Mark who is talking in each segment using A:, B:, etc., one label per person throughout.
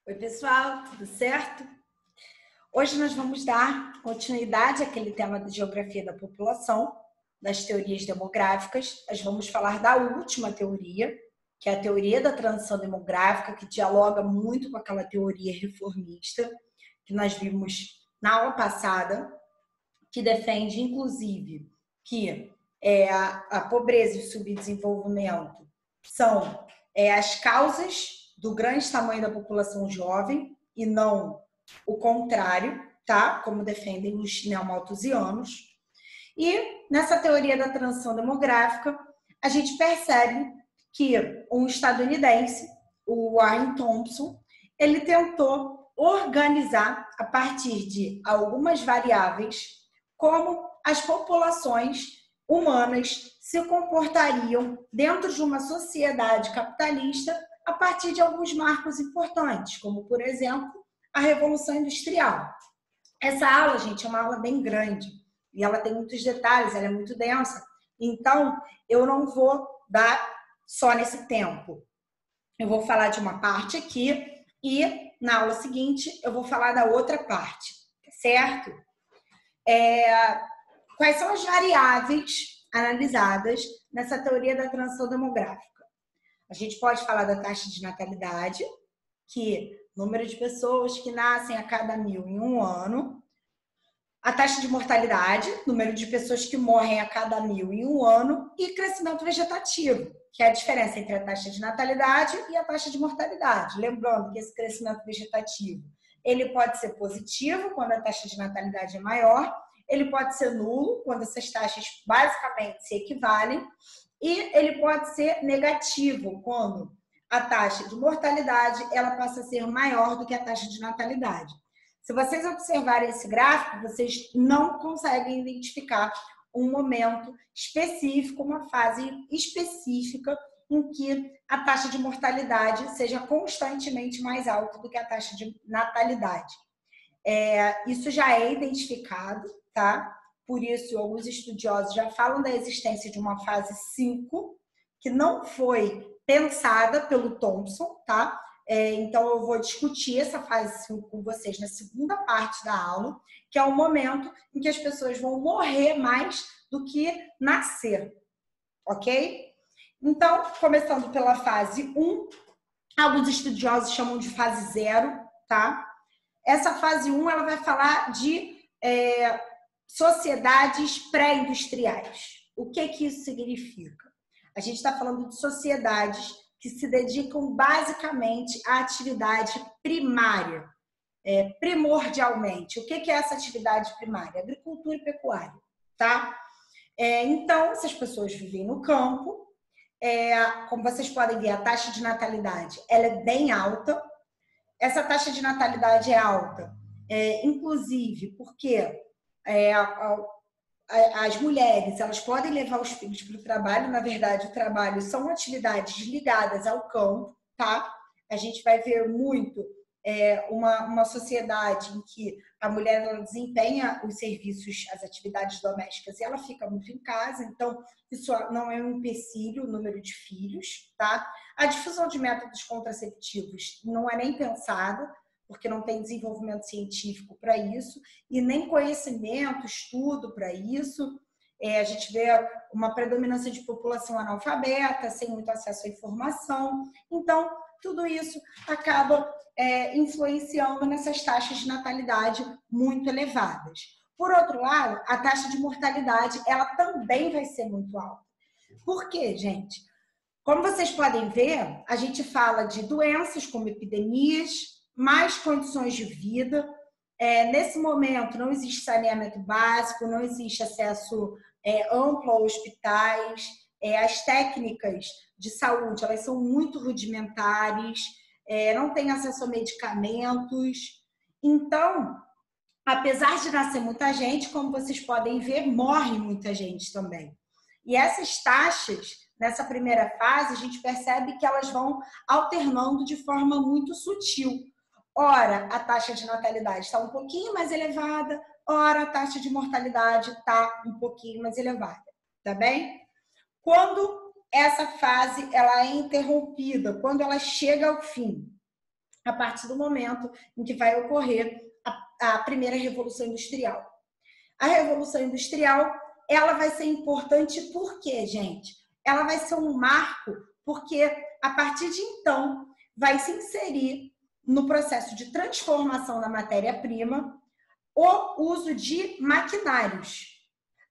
A: Oi, pessoal, tudo certo? Hoje nós vamos dar continuidade àquele tema da geografia da população, das teorias demográficas. Nós vamos falar da última teoria, que é a teoria da transição demográfica, que dialoga muito com aquela teoria reformista que nós vimos na aula passada, que defende, inclusive, que a pobreza e o subdesenvolvimento são as causas do grande tamanho da população jovem e não o contrário, tá? Como defendem os neomalthusianos. E nessa teoria da transição demográfica, a gente percebe que um estadunidense, o Warren Thompson, ele tentou organizar a partir de algumas variáveis como as populações humanas se comportariam dentro de uma sociedade capitalista a partir de alguns marcos importantes, como, por exemplo, a Revolução Industrial. Essa aula, gente, é uma aula bem grande e ela tem muitos detalhes, ela é muito densa, então eu não vou dar só nesse tempo. Eu vou falar de uma parte aqui e na aula seguinte eu vou falar da outra parte, certo? Quais são as variáveis analisadas nessa teoria da transição demográfica? A gente pode falar da taxa de natalidade, que número de pessoas que nascem a cada 1000 em um ano, a taxa de mortalidade, número de pessoas que morrem a cada 1000 em um ano, e crescimento vegetativo, que é a diferença entre a taxa de natalidade e a taxa de mortalidade. Lembrando que esse crescimento vegetativo, ele pode ser positivo, quando a taxa de natalidade é maior, ele pode ser nulo, quando essas taxas basicamente se equivalem, e ele pode ser negativo, quando a taxa de mortalidade ela passa a ser maior do que a taxa de natalidade. Se vocês observarem esse gráfico, vocês não conseguem identificar um momento específico, uma fase específica em que a taxa de mortalidade seja constantemente mais alta do que a taxa de natalidade. Isso já é identificado, tá? Por isso, alguns estudiosos já falam da existência de uma fase 5, que não foi pensada pelo Thompson, tá? Então, eu vou discutir essa fase 5 com vocês na segunda parte da aula, que é o momento em que as pessoas vão morrer mais do que nascer, ok? Então, começando pela fase 1, alguns estudiosos chamam de fase 0, tá? Essa fase 1, ela vai falar de sociedades pré-industriais. O que isso significa? A gente está falando de sociedades que se dedicam basicamente à atividade primária, primordialmente. O que é essa atividade primária? Agricultura e pecuária, tá? Então, essas pessoas vivem no campo, como vocês podem ver, a taxa de natalidade ela é bem alta. Essa taxa de natalidade é alta, inclusive porque as mulheres elas podem levar os filhos para o trabalho. Na verdade, o trabalho são atividades ligadas ao campo, tá? A gente vai ver muito uma sociedade em que a mulher ela desempenha os serviços, as atividades domésticas, e ela fica muito em casa. Então, isso não é um empecilho, o número de filhos, tá? A difusão de métodos contraceptivos não é nem pensada, porque não tem desenvolvimento científico para isso, e nem conhecimento, estudo para isso. A gente vê uma predominância de população analfabeta, sem muito acesso à informação. Então, tudo isso acaba influenciando nessas taxas de natalidade muito elevadas. Por outro lado, a taxa de mortalidade ela também vai ser muito alta. Por quê, gente? Como vocês podem ver, a gente fala de doenças como epidemias, mais condições de vida. Nesse momento, não existe saneamento básico, não existe acesso amplo a hospitais, as técnicas de saúde elas são muito rudimentares, não tem acesso a medicamentos. Então, apesar de nascer muita gente, como vocês podem ver, morre muita gente também. E essas taxas, nessa primeira fase, a gente percebe que elas vão alternando de forma muito sutil. Ora, a taxa de natalidade está um pouquinho mais elevada, ora, a taxa de mortalidade está um pouquinho mais elevada, tá bem? Quando essa fase ela é interrompida, quando ela chega ao fim, a partir do momento em que vai ocorrer a primeira Revolução Industrial. A Revolução Industrial, ela vai ser importante por quê, gente? Ela vai ser um marco porque, a partir de então, vai se inserir no processo de transformação da matéria-prima o uso de maquinários.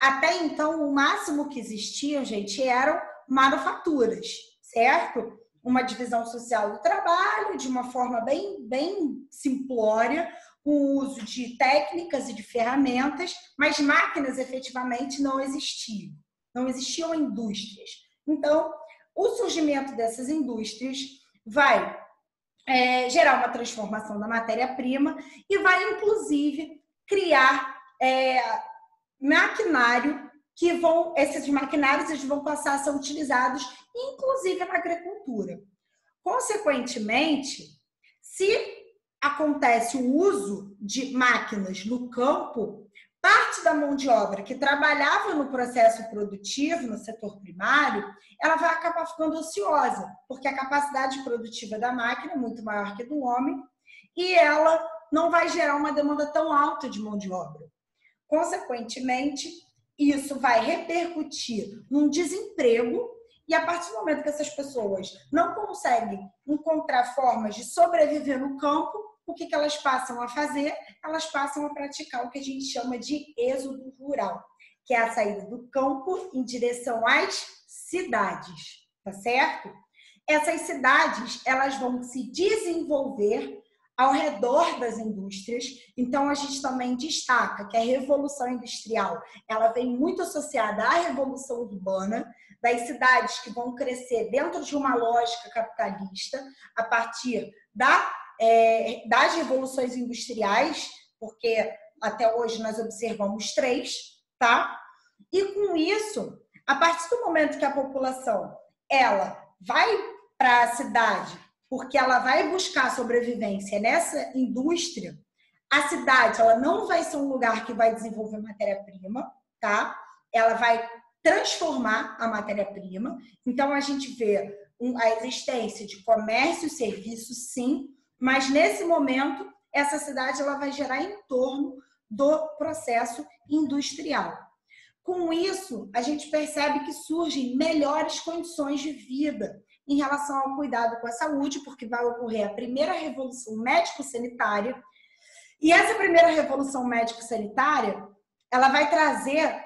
A: Até então, o máximo que existia, gente, eram manufaturas, certo? Uma divisão social do trabalho, de uma forma bem simplória, com o uso de técnicas e de ferramentas, mas máquinas efetivamente não existiam. Não existiam indústrias. Então, o surgimento dessas indústrias vai gerar uma transformação da matéria-prima e vai, inclusive, criar maquinário esses maquinários eles vão passar a ser utilizados, inclusive, na agricultura. Consequentemente, se acontece o uso de máquinas no campo, parte da mão de obra que trabalhava no processo produtivo, no setor primário, ela vai acabar ficando ociosa, porque a capacidade produtiva da máquina é muito maior que a do homem e ela não vai gerar uma demanda tão alta de mão de obra. Consequentemente, isso vai repercutir num desemprego e a partir do momento que essas pessoas não conseguem encontrar formas de sobreviver no campo, o que elas passam a fazer? Elas passam a praticar o que a gente chama de êxodo rural, que é a saída do campo em direção às cidades, tá certo? Essas cidades, elas vão se desenvolver ao redor das indústrias. Então, a gente também destaca que a Revolução Industrial, ela vem muito associada à Revolução Urbana, das cidades que vão crescer dentro de uma lógica capitalista, a partir das revoluções industriais, porque até hoje nós observamos 3, tá? E com isso, a partir do momento que a população ela vai para a cidade, porque ela vai buscar sobrevivência nessa indústria, a cidade ela não vai ser um lugar que vai desenvolver matéria-prima, tá? Ela vai transformar a matéria-prima. Então, a gente vê a existência de comércio e serviço, sim, mas nesse momento, essa cidade ela vai gerar em torno do processo industrial. Com isso, a gente percebe que surgem melhores condições de vida em relação ao cuidado com a saúde, porque vai ocorrer a primeira revolução médico-sanitária. E essa primeira revolução médico-sanitária, ela vai trazer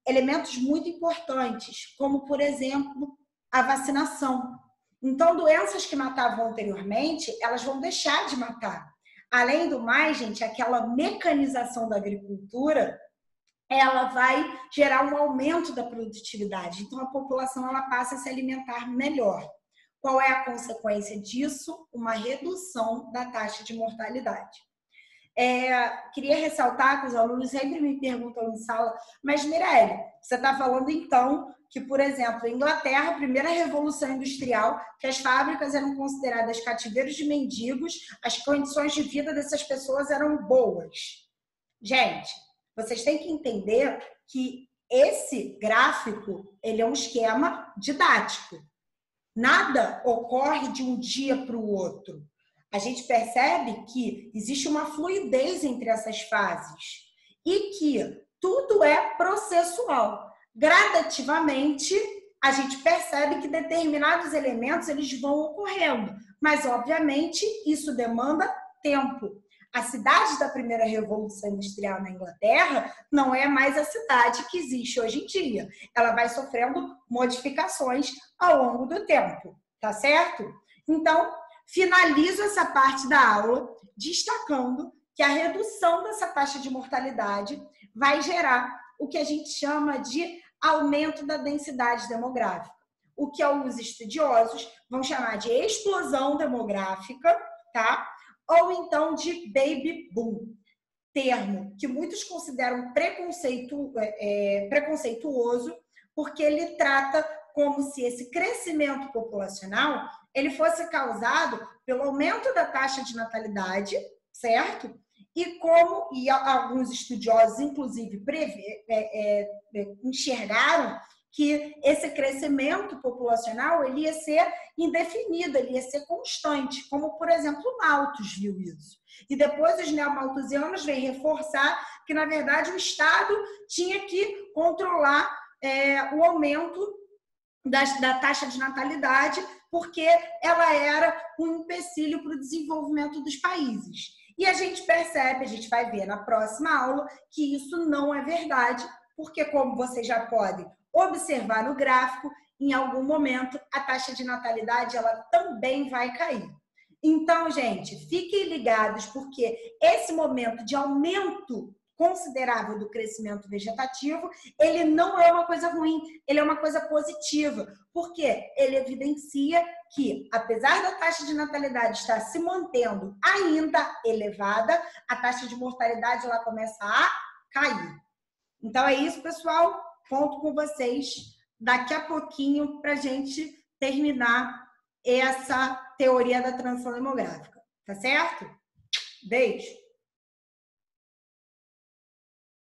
A: elementos muito importantes, como, por exemplo, a vacinação. Então, doenças que matavam anteriormente, elas vão deixar de matar. Além do mais, gente, aquela mecanização da agricultura, ela vai gerar um aumento da produtividade. Então, a população ela passa a se alimentar melhor. Qual é a consequência disso? Uma redução da taxa de mortalidade. Queria ressaltar que os alunos sempre me perguntam em sala, mas Mirelle, você está falando então que, por exemplo, em Inglaterra, a primeira revolução industrial, que as fábricas eram consideradas cativeiros de mendigos, as condições de vida dessas pessoas eram boas. Gente, vocês têm que entender que esse gráfico ele é um esquema didático. Nada ocorre de um dia para o outro. A gente percebe que existe uma fluidez entre essas fases e que tudo é processual. Gradativamente, a gente percebe que determinados elementos eles vão ocorrendo, mas, obviamente, isso demanda tempo. A cidade da primeira Revolução Industrial na Inglaterra não é mais a cidade que existe hoje em dia. Ela vai sofrendo modificações ao longo do tempo, tá certo? Então, finalizo essa parte da aula destacando que a redução dessa taxa de mortalidade vai gerar o que a gente chama de aumento da densidade demográfica, o que os estudiosos vão chamar de explosão demográfica, tá? Ou então de baby boom, termo que muitos consideram preconceituoso, porque ele trata como se esse crescimento populacional ele fosse causado pelo aumento da taxa de natalidade, certo? E alguns estudiosos, inclusive, enxergaram que esse crescimento populacional ele ia ser indefinido, ele ia ser constante, como, por exemplo, o Malthus viu isso. E depois os neomalthusianos vêm reforçar que, na verdade, o Estado tinha que controlar o aumento da taxa de natalidade, porque ela era um empecilho para o desenvolvimento dos países. E a gente percebe, a gente vai ver na próxima aula, que isso não é verdade, porque, como vocês já podem observar no gráfico, em algum momento a taxa de natalidade ela também vai cair. Então, gente, fiquem ligados, porque esse momento de aumento considerável do crescimento vegetativo, ele não é uma coisa ruim, ele é uma coisa positiva, porque ele evidencia que, apesar da taxa de natalidade estar se mantendo ainda elevada, a taxa de mortalidade ela começa a cair. Então é isso, pessoal. Conto com vocês daqui a pouquinho para a gente terminar essa teoria da transição demográfica. Tá certo? Beijo!